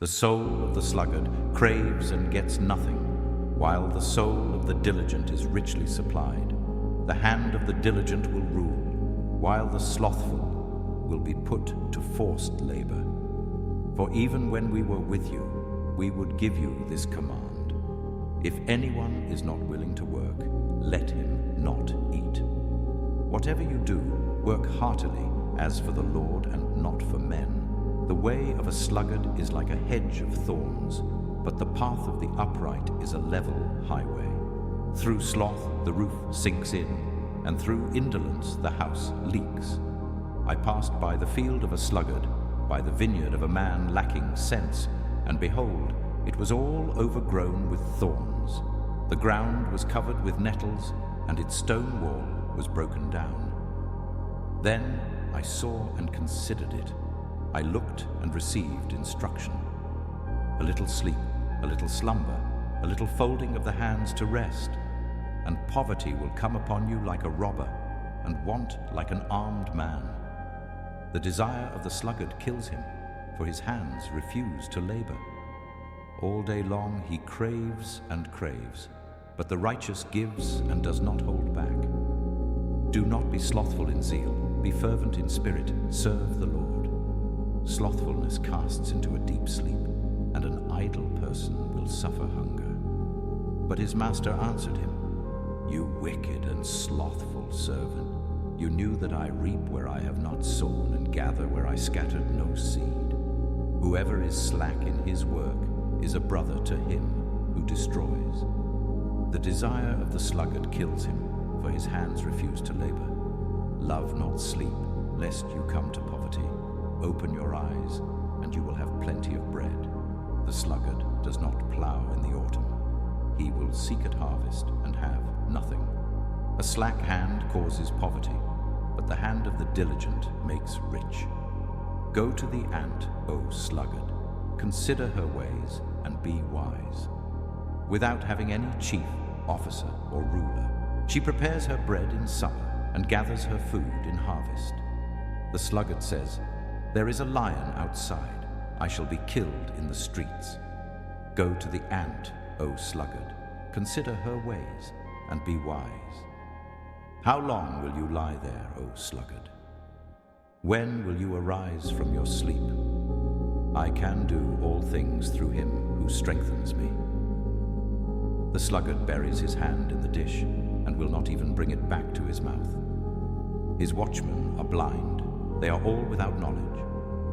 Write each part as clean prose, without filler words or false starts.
The soul of the sluggard craves and gets nothing, while the soul of the diligent is richly supplied. The hand of the diligent will rule, while the slothful will be put to forced labor. For even when we were with you, we would give you this command: if anyone is not willing to work, let him not eat. Whatever you do, work heartily, as for the Lord and not for men. The way of a sluggard is like a hedge of thorns, but the path of the upright is a level highway. Through sloth the roof sinks in, and through indolence the house leaks. I passed by the field of a sluggard, by the vineyard of a man lacking sense, and behold, it was all overgrown with thorns. The ground was covered with nettles, and its stone wall was broken down. Then I saw and considered it. I looked and received instruction. A little sleep, a little slumber, a little folding of the hands to rest, and poverty will come upon you like a robber, and want like an armed man. The desire of the sluggard kills him, for his hands refuse to labor. All day long he craves and craves, but the righteous gives and does not hold back. Do not be slothful in zeal, be fervent in spirit, serve the Lord. Slothfulness casts into a deep sleep, and an idle person will suffer hunger. But his master answered him, "You wicked and slothful servant, you knew that I reap where I have not sown and gather where I scattered no seed. Whoever is slack in his work is a brother to him who destroys. The desire of the sluggard kills him, for his hands refuse to labor. Love not sleep, lest you come to poverty. Open your eyes, and you will have plenty of bread. The sluggard does not plow in the autumn. He will seek at harvest and have nothing. A slack hand causes poverty, but the hand of the diligent makes rich. Go to the ant, O sluggard. Consider her ways and be wise. Without having any chief, officer, or ruler, she prepares her bread in summer and gathers her food in harvest. The sluggard says, "There is a lion outside. I shall be killed in the streets." Go to the ant, O sluggard. Consider her ways and be wise. How long will you lie there, O sluggard? When will you arise from your sleep? I can do all things through him who strengthens me. The sluggard buries his hand in the dish and will not even bring it back to his mouth. His watchmen are blind. They are all without knowledge.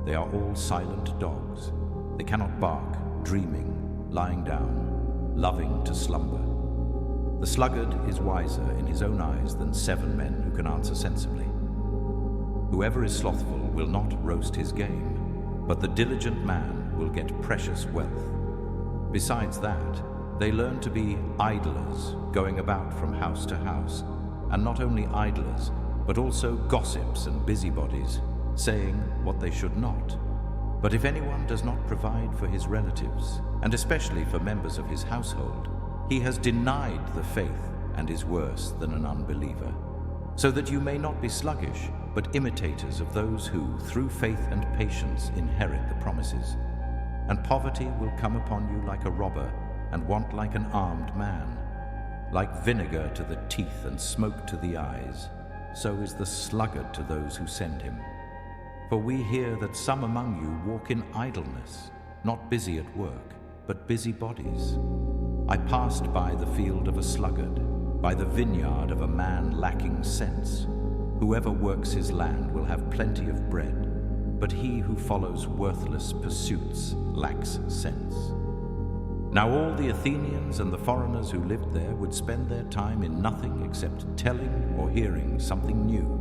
They are all silent dogs. They cannot bark, dreaming, lying down, loving to slumber. The sluggard is wiser in his own eyes than 7 men who can answer sensibly. Whoever is slothful will not roast his game, but the diligent man will get precious wealth. Besides that, they learn to be idlers, going about from house to house, and not only idlers, but also gossips and busybodies, saying what they should not. But if anyone does not provide for his relatives, and especially for members of his household, he has denied the faith and is worse than an unbeliever. So that you may not be sluggish, but imitators of those who, through faith and patience, inherit the promises. And poverty will come upon you like a robber, and want like an armed man. Like vinegar to the teeth and smoke to the eyes, so is the sluggard to those who send him. For we hear that some among you walk in idleness, not busy at work, but busy bodies. I passed by the field of a sluggard, by the vineyard of a man lacking sense. Whoever works his land will have plenty of bread, but he who follows worthless pursuits lacks sense. Now all the Athenians and the foreigners who lived there would spend their time in nothing except telling or hearing something new.